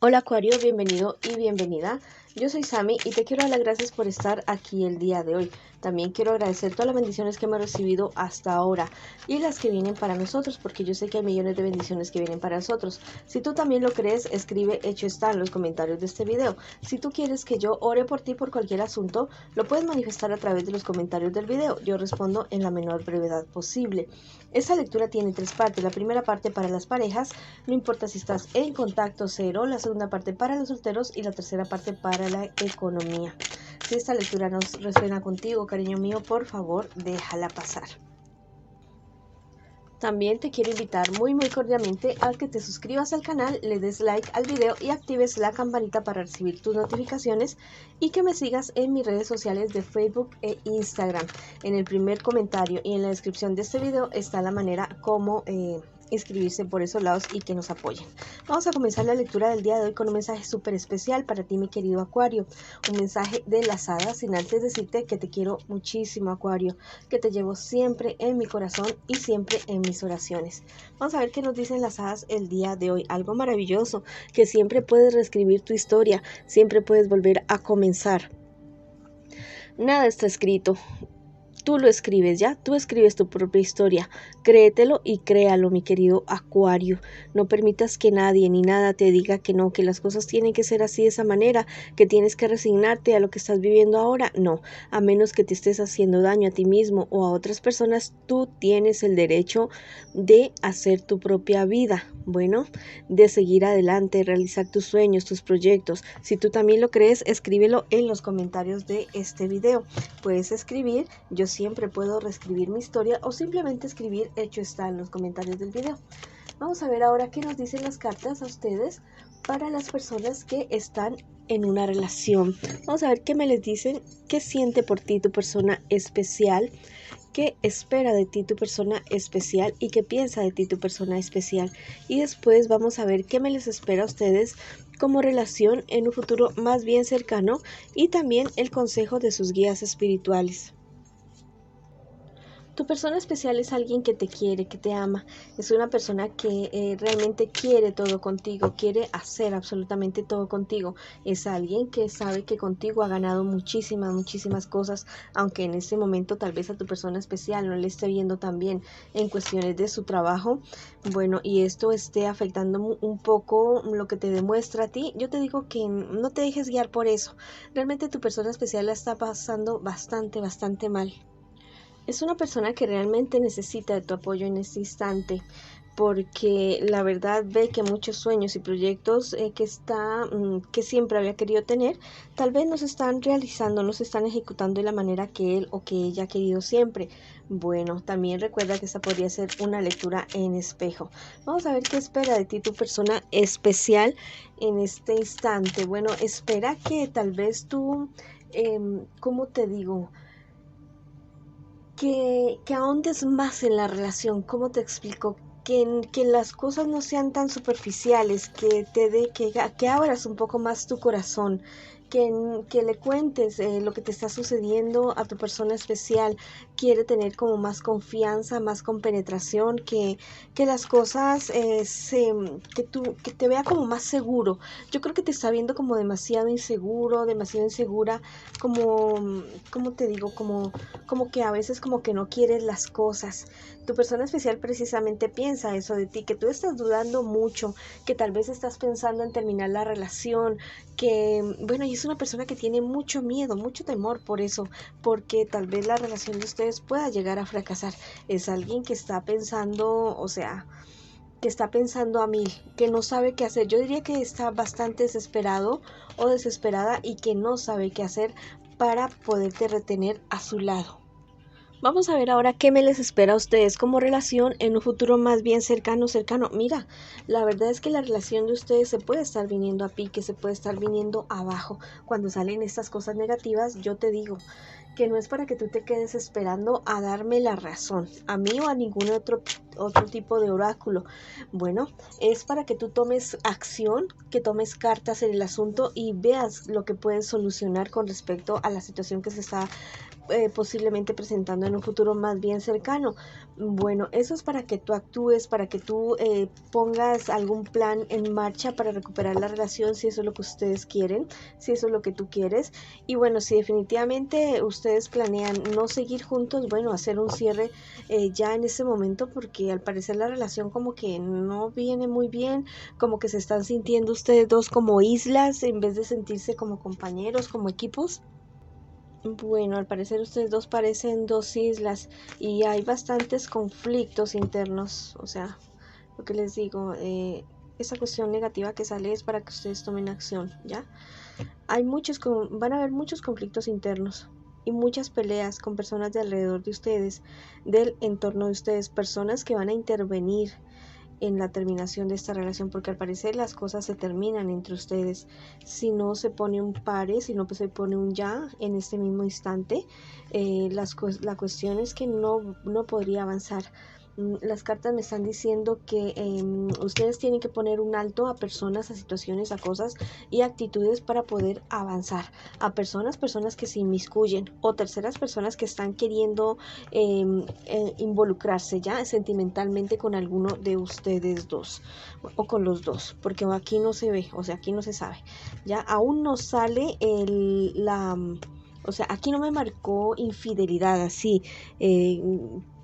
Hola Acuario, bienvenido y bienvenida. Yo soy Sami y te quiero dar las gracias por estar aquí el día de hoy. También quiero agradecer todas las bendiciones que hemos recibido hasta ahora y las que vienen para nosotros, porque yo sé que hay millones de bendiciones que vienen para nosotros. Si tú también lo crees, escribe hecho está en los comentarios de este video. Si tú quieres que yo ore por ti por cualquier asunto, lo puedes manifestar a través de los comentarios del video. Yo respondo en la menor brevedad posible. Esta lectura tiene tres partes. La primera parte para las parejas, no importa si estás en contacto cero. La segunda parte para los solteros y la tercera parte para la economía. Si esta lectura nos resuena contigo, cariño mío, por favor, déjala pasar. También te quiero invitar muy cordialmente a que te suscribas al canal, le des like al video y actives la campanita para recibir tus notificaciones y que me sigas en mis redes sociales de Facebook e Instagram. En el primer comentario y en la descripción de este video está la manera como inscribirse por esos lados y que nos apoyen. Vamos a comenzar la lectura del día de hoy con un mensaje súper especial para ti, mi querido Acuario, un mensaje de las hadas, sin antes decirte que te quiero muchísimo, Acuario, que te llevo siempre en mi corazón y siempre en mis oraciones. Vamos a ver qué nos dicen las hadas el día de hoy. Algo maravilloso, que siempre puedes reescribir tu historia, siempre puedes volver a comenzar. Nada está escrito. Tú lo escribes, ¿ya? Tú escribes tu propia historia. Créetelo y créalo, mi querido Acuario. No permitas que nadie ni nada te diga que no, que las cosas tienen que ser así de esa manera, que tienes que resignarte a lo que estás viviendo ahora. No, a menos que te estés haciendo daño a ti mismo o a otras personas, tú tienes el derecho de hacer tu propia vida. Bueno, de seguir adelante, realizar tus sueños, tus proyectos. Si tú también lo crees, escríbelo en los comentarios de este video. Puedes escribir, yo siempre puedo reescribir mi historia, o simplemente escribir hecho está en los comentarios del video. Vamos a ver ahora qué nos dicen las cartas a ustedes para las personas que están en una relación. Vamos a ver qué me les dicen, qué siente por ti tu persona especial, qué espera de ti tu persona especial y qué piensa de ti tu persona especial. Y después vamos a ver qué me les espera a ustedes como relación en un futuro más bien cercano y también el consejo de sus guías espirituales. Tu persona especial es alguien que te quiere, que te ama. Es una persona que realmente quiere todo contigo, quiere hacer absolutamente todo contigo. Es alguien que sabe que contigo ha ganado muchísimas cosas, aunque en este momento tal vez a tu persona especial no le esté viendo tan bien en cuestiones de su trabajo. Bueno, y esto esté afectando un poco lo que te demuestra a ti. Yo te digo que no te dejes guiar por eso. Realmente tu persona especial la está pasando bastante mal. Es una persona que realmente necesita de tu apoyo en este instante, porque la verdad ve que muchos sueños y proyectos que siempre había querido tener, tal vez no se están realizando, no se están ejecutando de la manera que él o que ella ha querido siempre. Bueno, también recuerda que esta podría ser una lectura en espejo. Vamos a ver qué espera de ti tu persona especial en este instante. Bueno, espera que tal vez tú, ¿cómo te digo? Que ahondes más en la relación. ¿Cómo te explico? Que las cosas no sean tan superficiales, que abras un poco más tu corazón, que le cuentes lo que te está sucediendo a tu persona especial. Quiere tener como más confianza, más compenetración, que las cosas que te vea como más seguro. Yo creo que te está viendo como demasiado inseguro, demasiado insegura, como te digo, como que a veces como que no quieres las cosas. Tu persona especial precisamente piensa eso de ti, que tú estás dudando mucho, que tal vez estás pensando en terminar la relación, que bueno, y es una persona que tiene mucho miedo, mucho temor por eso, porque tal vez la relación de ustedes pueda llegar a fracasar. Es alguien que está pensando, o sea, que está pensando a mil, que no sabe qué hacer. Yo diría que está bastante desesperado o desesperada y que no sabe qué hacer para poderte retener a su lado. Vamos a ver ahora qué me les espera a ustedes como relación en un futuro más bien cercano. Mira, la verdad es que la relación de ustedes se puede estar viniendo a pique, se puede estar viniendo abajo. Cuando salen estas cosas negativas, yo te digo que no es para que tú te quedes esperando a darme la razón, a mí o a ningún otro tipo de oráculo. Bueno, es para que tú tomes acción, que tomes cartas en el asunto y veas lo que puedes solucionar con respecto a la situación que se está posiblemente presentando en un futuro más bien cercano. Bueno, eso es para que tú actúes, para que tú pongas algún plan en marcha para recuperar la relación, si eso es lo que ustedes quieren, si eso es lo que tú quieres. Y bueno, si definitivamente ustedes planean no seguir juntos, bueno, hacer un cierre ya en ese momento, porque al parecer la relación como que no viene muy bien, como que se están sintiendo ustedes dos como islas en vez de sentirse como compañeros, como equipos. Bueno, al parecer ustedes dos parecen dos islas y hay bastantes conflictos internos, o sea, lo que les digo, esa cuestión negativa que sale es para que ustedes tomen acción, ¿ya? Van a haber muchos conflictos internos y muchas peleas con personas de alrededor de ustedes, del entorno de ustedes, personas que van a intervenir en la terminación de esta relación, porque al parecer las cosas se terminan entre ustedes si no se pone un pare, si no se pone un ya en este mismo instante. La cuestión es que no podría avanzar. Las cartas me están diciendo que ustedes tienen que poner un alto a personas, a situaciones, a cosas y actitudes para poder avanzar. A personas que se inmiscuyen o terceras personas que están queriendo involucrarse ya sentimentalmente con alguno de ustedes dos o con los dos, porque aquí no se ve, o sea, aquí no se sabe. Ya aún no sale o sea, aquí no me marcó infidelidad así.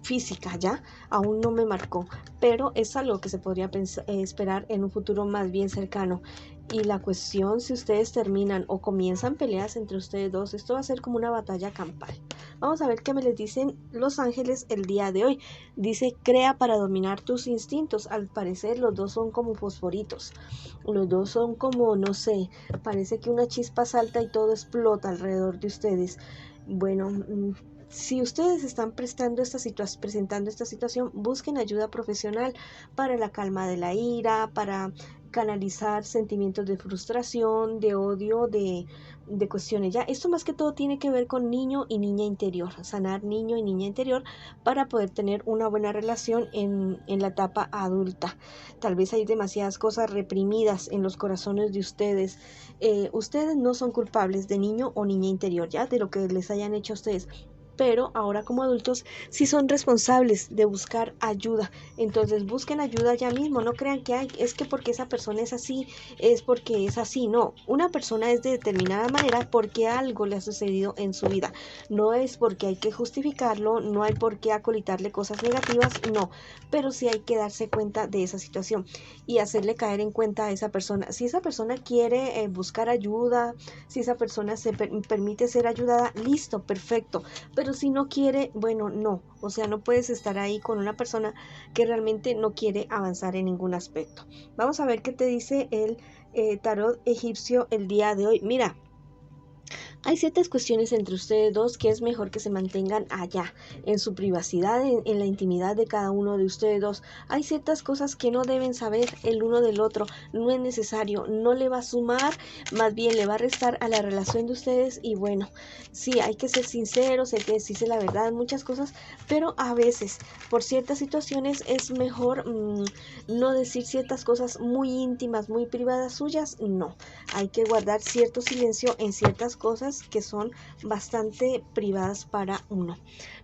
Física ya, aún no me marcó, pero es algo que se podría esperar en un futuro más bien cercano. Y la cuestión, si ustedes terminan o comienzan peleas entre ustedes dos, esto va a ser como una batalla campal. Vamos a ver qué me les dicen los ángeles el día de hoy. Dice, crea para dominar tus instintos. Al parecer los dos son como fosforitos, los dos son como, no sé, parece que una chispa salta y todo explota alrededor de ustedes. Bueno, si ustedes están presentando esta situación, busquen ayuda profesional para la calma de la ira, para canalizar sentimientos de frustración, de odio, de cuestiones. Ya, esto más que todo tiene que ver con niño y niña interior, sanar niño y niña interior para poder tener una buena relación en la etapa adulta. Tal vez hay demasiadas cosas reprimidas en los corazones de ustedes. Ustedes no son culpables de niño o niña interior, ya, de lo que les hayan hecho a ustedes, pero ahora como adultos sí son responsables de buscar ayuda. Entonces busquen ayuda ya mismo, no crean que es que porque esa persona es así, es porque es así. No, una persona es de determinada manera porque algo le ha sucedido en su vida, no es porque hay que justificarlo, no hay por qué acolitarle cosas negativas, no, pero sí hay que darse cuenta de esa situación y hacerle caer en cuenta a esa persona. Si esa persona quiere buscar ayuda, si esa persona se permite ser ayudada, listo, perfecto, pero si no quiere, bueno, no, o sea, no puedes estar ahí con una persona que realmente no quiere avanzar en ningún aspecto. Vamos a ver qué te dice el tarot egipcio el día de hoy. Mira, hay ciertas cuestiones entre ustedes dos que es mejor que se mantengan allá, en su privacidad, en la intimidad de cada uno de ustedes dos. Hay ciertas cosas que no deben saber el uno del otro, no es necesario, no le va a sumar, más bien le va a restar a la relación de ustedes. Y bueno, sí, hay que ser sinceros, hay que decirse la verdad en muchas cosas, pero a veces, por ciertas situaciones, es mejor no decir ciertas cosas muy íntimas, muy privadas suyas, no. Hay que guardar cierto silencio en ciertas cosas que son bastante privadas para uno.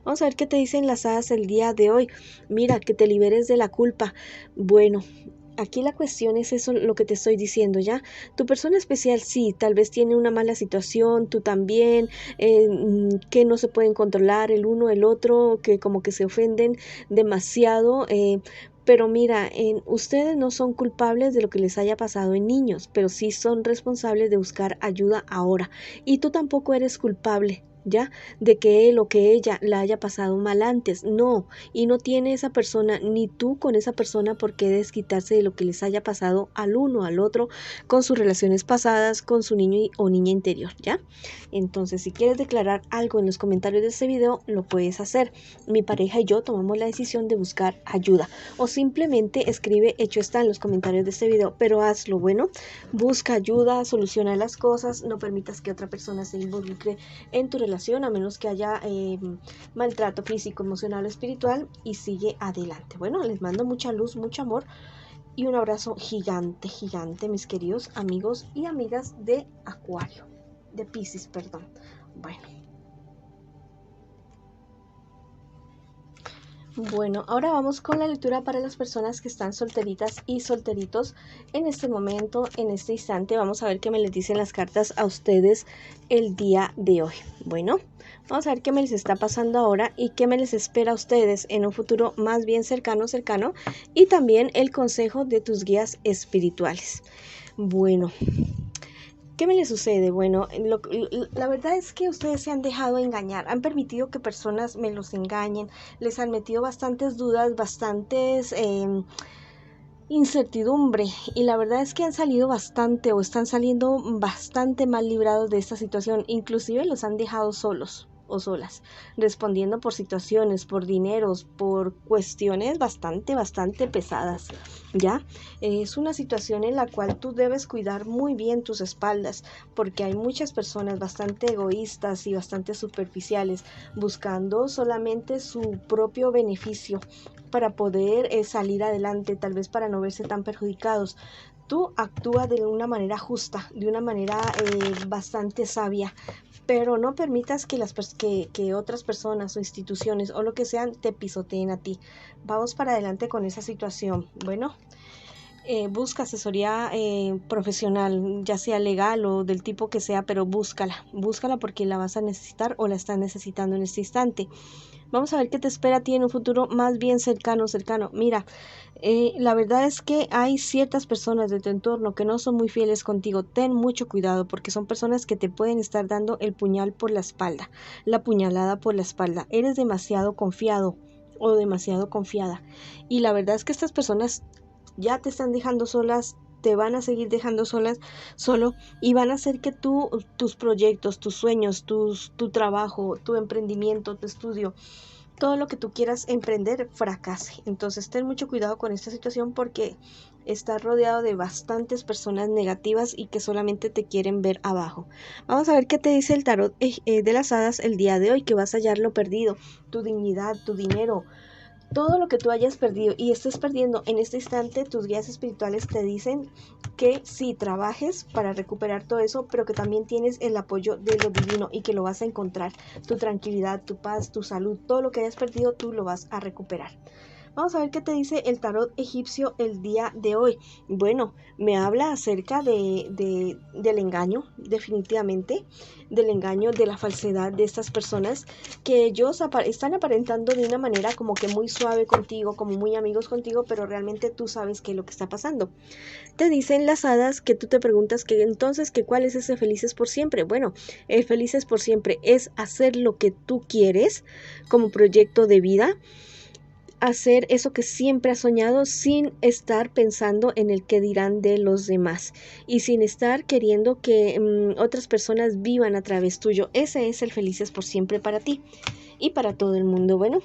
Vamos a ver qué te dicen las hadas el día de hoy. Mira, que te liberes de la culpa. Bueno, aquí la cuestión es eso, lo que te estoy diciendo, ¿ya? Tu persona especial sí, tal vez tiene una mala situación, tú también, que no se pueden controlar el uno el otro, que como que se ofenden demasiado, pero mira, ustedes no son culpables de lo que les haya pasado en niños, pero sí son responsables de buscar ayuda ahora. Y tú tampoco eres culpable, ¿ya? De que él o que ella la haya pasado mal antes. No, y no tiene esa persona, ni tú con esa persona, por qué desquitarse de lo que les haya pasado al uno, al otro, con sus relaciones pasadas, con su niño o niña interior, ¿ya? Entonces, si quieres declarar algo en los comentarios de este video, lo puedes hacer. Mi pareja y yo tomamos la decisión de buscar ayuda. O simplemente escribe hecho está en los comentarios de este video, pero hazlo, bueno, busca ayuda, soluciona las cosas, no permitas que otra persona se involucre en tu relación, a menos que haya maltrato físico, emocional o espiritual, y sigue adelante. Bueno, les mando mucha luz, mucho amor y un abrazo gigante, gigante, mis queridos amigos y amigas de Acuario, de Piscis, perdón. Bueno. Bueno, ahora vamos con la lectura para las personas que están solteritas y solteritos en este momento, en este instante. Vamos a ver qué me les dicen las cartas a ustedes el día de hoy. Bueno, vamos a ver qué me les está pasando ahora y qué me les espera a ustedes en un futuro más bien cercano, y también el consejo de tus guías espirituales. Bueno, ¿qué me le sucede? Bueno, la verdad es que ustedes se han dejado engañar, han permitido que personas me los engañen, les han metido bastantes dudas, bastantes incertidumbre, y la verdad es que han salido bastante o están saliendo bastante mal librados de esta situación, inclusive los han dejado solos o solas, respondiendo por situaciones, por dineros, por cuestiones bastante pesadas, ¿ya? Es una situación en la cual tú debes cuidar muy bien tus espaldas, porque hay muchas personas bastante egoístas y bastante superficiales, buscando solamente su propio beneficio para poder salir adelante, tal vez para no verse tan perjudicados. Tú actúa de una manera justa, de una manera bastante sabia, pero no permitas que que otras personas o instituciones o lo que sean te pisoteen a ti. Vamos para adelante con esa situación. Bueno, busca asesoría profesional, ya sea legal o del tipo que sea, pero búscala porque la vas a necesitar o la estás necesitando en este instante. Vamos a ver qué te espera a ti en un futuro más bien cercano. Mira, la verdad es que hay ciertas personas de tu entorno que no son muy fieles contigo. Ten mucho cuidado porque son personas que te pueden estar dando el puñal por la espalda, la puñalada por la espalda. Eres demasiado confiado o demasiado confiada. Y la verdad es que estas personas ya te están dejando solas, te van a seguir dejando solo, y van a hacer que tus proyectos, tus sueños, tu trabajo, tu emprendimiento, tu estudio, todo lo que tú quieras emprender fracase. Entonces ten mucho cuidado con esta situación porque estás rodeado de bastantes personas negativas y que solamente te quieren ver abajo. Vamos a ver qué te dice el tarot de las hadas el día de hoy, que vas a hallar lo perdido, tu dignidad, tu dinero, todo lo que tú hayas perdido y estés perdiendo en este instante. Tus guías espirituales te dicen que sí trabajes para recuperar todo eso, pero que también tienes el apoyo de lo divino y que lo vas a encontrar. Tu tranquilidad, tu paz, tu salud, todo lo que hayas perdido tú lo vas a recuperar. Vamos a ver qué te dice el tarot egipcio el día de hoy. Bueno, me habla acerca del engaño, definitivamente, del engaño, de la falsedad de estas personas, que ellos están aparentando de una manera como que muy suave contigo, como muy amigos contigo, pero realmente tú sabes qué es lo que está pasando. Te dicen las hadas que tú te preguntas que entonces, que cuál es ese felices por siempre. Bueno, el felices por siempre es hacer lo que tú quieres como proyecto de vida, hacer eso que siempre has soñado sin estar pensando en el que dirán de los demás y sin estar queriendo que otras personas vivan a través tuyo. Ese es el felices por siempre para ti y para todo el mundo. Bueno,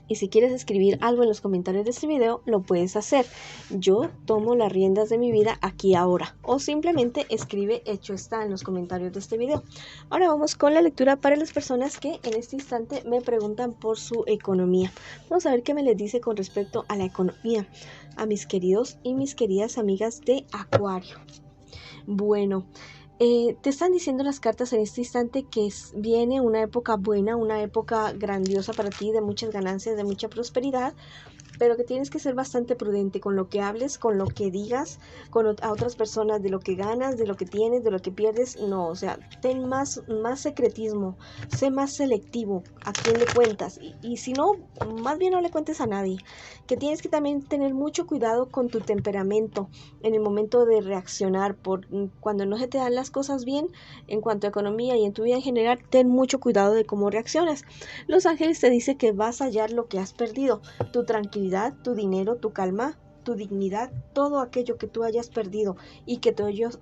y si quieres escribir algo en los comentarios de este video, lo puedes hacer. Yo tomo las riendas de mi vida aquí ahora. O simplemente escribe hecho está en los comentarios de este video. Ahora vamos con la lectura para las personas que en este instante me preguntan por su economía. Vamos a ver qué me les dice con respecto a la economía a mis queridos y mis queridas amigas de Acuario. Bueno, te están diciendo las cartas en este instante que viene una época buena, una época grandiosa para ti, de muchas ganancias, de mucha prosperidad, pero que tienes que ser bastante prudente con lo que hables, con lo que digas a otras personas, de lo que ganas, de lo que tienes, de lo que pierdes. No, o sea, ten más secretismo, sé más selectivo a quién le cuentas, y si no, más bien no le cuentes a nadie. Que tienes que también tener mucho cuidado con tu temperamento en el momento de reaccionar, cuando no se te dan las cosas bien en cuanto a economía y en tu vida en general. Ten mucho cuidado de cómo reaccionas. Los ángeles te dicen que vas a hallar lo que has perdido, tu tranquilidad, tu dinero, tu calma, tu dignidad, todo aquello que tú hayas perdido y que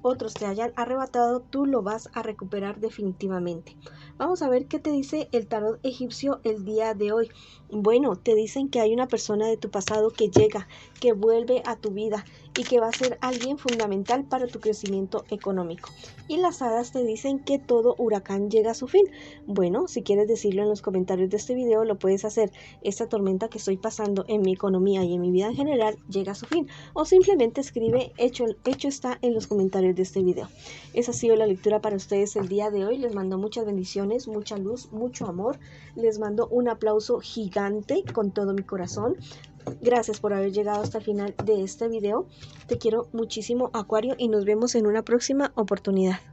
otros te hayan arrebatado, tú lo vas a recuperar definitivamente. Vamos a ver qué te dice el tarot egipcio el día de hoy. Bueno, te dicen que hay una persona de tu pasado que llega, que vuelve a tu vida y que va a ser alguien fundamental para tu crecimiento económico. Y las hadas te dicen que todo huracán llega a su fin. Bueno, si quieres decirlo en los comentarios de este video, lo puedes hacer. Esta tormenta que estoy pasando en mi economía y en mi vida en general llega llega a su fin, o simplemente escribe hecho está en los comentarios de este video. Esa ha sido la lectura para ustedes el día de hoy. Les mando muchas bendiciones, mucha luz, mucho amor. Les mando un aplauso gigante con todo mi corazón. Gracias por haber llegado hasta el final de este video. Te quiero muchísimo, Acuario, y nos vemos en una próxima oportunidad.